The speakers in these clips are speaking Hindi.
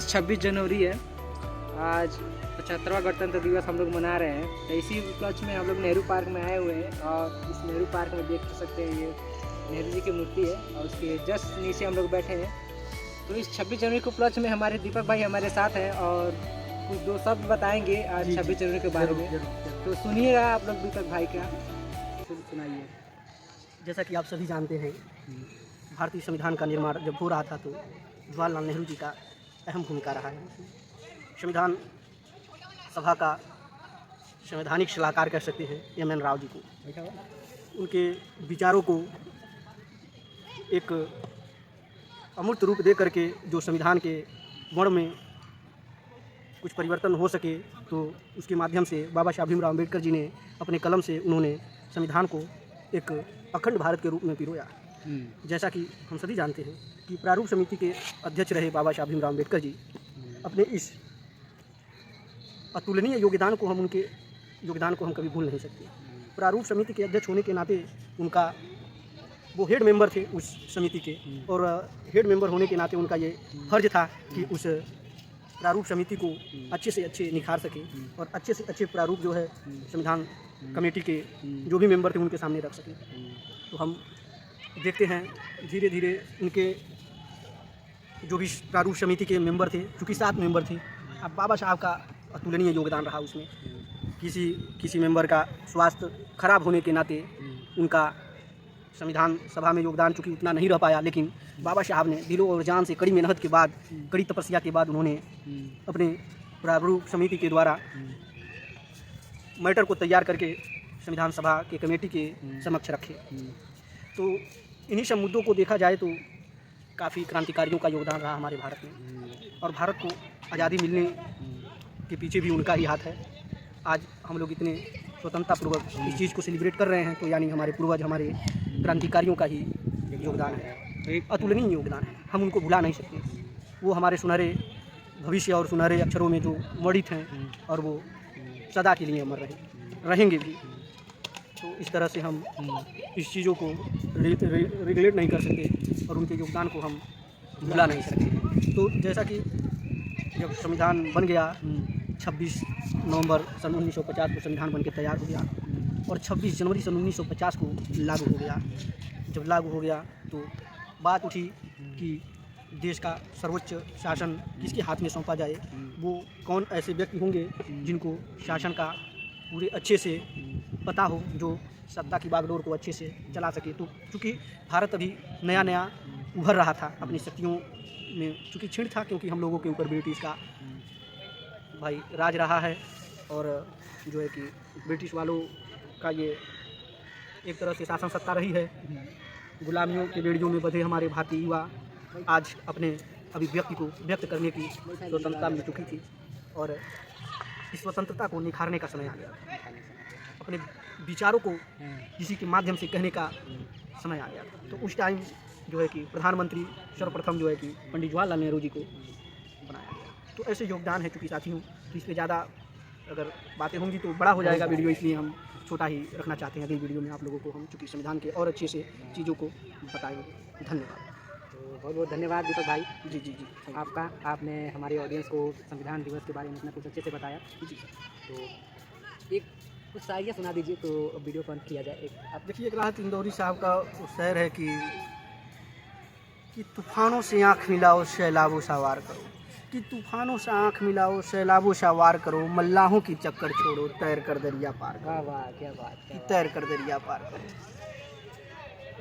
आज 26 जनवरी है। आज 75वां गणतंत्र दिवस हम लोग मना रहे हैं। तो इसी उपलक्ष्य में हम लोग नेहरू पार्क में आए हुए हैं और इस नेहरू पार्क में देख सकते हैं ये नेहरू जी की मूर्ति है और उसके जस्ट नीचे हम लोग बैठे हैं। तो इस 26 जनवरी के उपलक्ष्य में हमारे दीपक भाई हमारे साथ हैं और कुछ दो शब्द बताएंगे आज 26 जनवरी के बारे में। तो सुनिएगा आप लोग दीपक भाई का, सुनाइए। जैसा कि आप सभी जानते हैं, भारतीय संविधान का निर्माण जब हो रहा था तो जवाहरलाल नेहरू जी का अहम भूमिका रहा है। संविधान सभा का संवैधानिक सलाहकार कह सकते हैं एम.एन. राव जी को। उनके विचारों को एक अमूर्त रूप दे करके जो संविधान के वर्ण में कुछ परिवर्तन हो सके, तो उसके माध्यम से बाबा साहब भीमराव अम्बेडकर जी ने अपने कलम से उन्होंने संविधान को एक अखंड भारत के रूप में पिरोया। जैसा कि हम सभी जानते हैं कि प्रारूप समिति के अध्यक्ष रहे बाबा साहब भीमराव अम्बेडकर जी। अपने इस अतुलनीय योगदान को हम कभी भूल नहीं सकते। प्रारूप समिति के अध्यक्ष होने के नाते उनका वो हेड मेंबर थे उस समिति के, और हेड मेंबर होने के नाते उनका ये फर्ज था कि उस प्रारूप समिति को अच्छे से अच्छे निखार सके और अच्छे से अच्छे प्रारूप जो है संविधान कमेटी के जो भी मेंबर थे उनके सामने रख सके। तो हम देखते हैं धीरे धीरे उनके जो भी प्रारूप समिति के मेंबर थे, चूँकि 7 मेंबर थे, अब बाबा साहब का अतुलनीय योगदान रहा उसमें। किसी मेंबर का स्वास्थ्य खराब होने के नाते उनका संविधान सभा में योगदान चूँकि उतना नहीं रह पाया, लेकिन बाबा साहब ने दिलों और जान से कड़ी मेहनत के बाद, कड़ी तपस्या के बाद उन्होंने अपने प्रारूप समिति के द्वारा मैटर को तैयार करके संविधान सभा के कमेटी के समक्ष रखे। तो इन्हीं सब मुद्दों को देखा जाए तो काफ़ी क्रांतिकारियों का योगदान रहा हमारे भारत में, और भारत को आज़ादी मिलने के पीछे भी उनका ही हाथ है। आज हम लोग इतने स्वतंत्रतापूर्वक इस चीज़ को सेलिब्रेट कर रहे हैं, तो यानी हमारे पूर्वज, हमारे क्रांतिकारियों का ही योगदान है, एक अतुलनीय योगदान है। हम उनको भुला नहीं सकते। वो हमारे सुनहरे भविष्य और सुनहरे अक्षरों में जो मढ़ित हैं और वो सदा के लिए अमर रहेंगे भी। तो इस तरह से हम इस चीज़ों को रेगुलेट नहीं कर सकते और उनके योगदान को हम भुला नहीं सकते। तो जैसा कि जब संविधान बन गया 26 नवंबर सन 1950 को संविधान बनके तैयार हो गया और 26 जनवरी सन 1950 को लागू हो गया। जब लागू हो गया तो बात उठी कि देश का सर्वोच्च शासन किसके हाथ में सौंपा जाए। वो कौन ऐसे व्यक्ति होंगे जिनको शासन का पूरे अच्छे से पता हो, जो सत्ता की बागडोर को अच्छे से चला सके। तो चूँकि भारत अभी नया नया उभर रहा था, अपनी शक्तियों में चूँकि क्षीण था, क्योंकि हम लोगों के ऊपर ब्रिटिश का भाई राज रहा है, और जो है कि ब्रिटिश वालों का ये एक तरह से शासन सत्ता रही है। गुलामियों के बेड़ियों में बंधे हमारे भारतीय युवा आज अपने अभिव्यक्ति को व्यक्त करने की स्वतंत्रता मिल चुकी थी, और इस स्वतंत्रता को निखारने का समय आ गया। अपने विचारों को किसी के माध्यम से कहने का समय आ गया। तो उस टाइम जो है कि प्रधानमंत्री सर्वप्रथम जो है कि पंडित जवाहरलाल नेहरू जी को बनाया गया। तो ऐसे योगदान है चूँकि साथियों, तो इस पर ज़्यादा अगर बातें होंगी तो बड़ा हो जाएगा वीडियो, इसलिए हम छोटा ही रखना चाहते हैं। अगली वीडियो में आप लोगों को हम चूँकि संविधान के और अच्छे से चीज़ों को बताएंगे। धन्यवाद। तो बहुत बहुत धन्यवाद दीपक भाई। जी जी जी आपका, आपने हमारे ऑडियंस को संविधान दिवस के बारे में इतना कुछ अच्छे से बताया। जी। तो एक कुछ शायरियाँ सुना दीजिए तो वीडियो को अंत किया जाए। आप देखिए, एक राहत इंदौरी साहब का शेर है कि तूफानों से आँख मिलाओ सैलाबों सा वार करो, कि तूफानों से आँख मिलाओ सैलाबों सा वार करो, मल्लाहों की चक्कर छोड़ो तैर कर दरिया पार करो। वाह, क्या बात, तैर कर दरिया पार करो।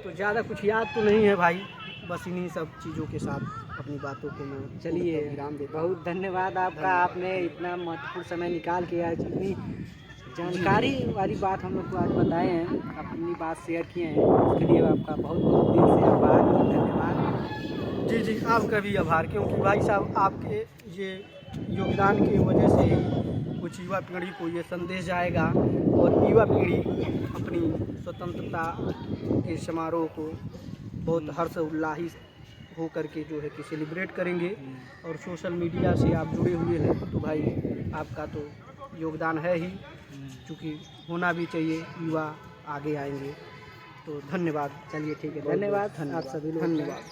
तो ज़्यादा कुछ याद तो नहीं है भाई, बस इन्हीं सब चीज़ों के साथ अपनी बातों को मैं चलिए विराम देता। बहुत धन्यवाद आपका। आपने इतना महत्वपूर्ण समय निकाल के आज इतनी जानकारी वाली बात हम लोग को आज बताए हैं, अपनी बात शेयर किए हैं, उसके लिए आपका बहुत बहुत दिल से आभार, धन्यवाद। जी जी, आपका भी आभार, क्योंकि भाई साहब आपके ये योगदान की वजह से ही कुछ युवा पीढ़ी को ये संदेश जाएगा और युवा पीढ़ी अपनी स्वतंत्रता के समारोह को बहुत हर्ष उल्लास हो करके जो है कि सेलिब्रेट करेंगे। और सोशल मीडिया से आप जुड़े हुए हैं तो भाई आपका तो योगदान है ही, क्योंकि होना भी चाहिए, युवा आगे आएंगे। तो धन्यवाद। चलिए ठीक है, धन्यवाद आप सभी लोग। धन्यवाद।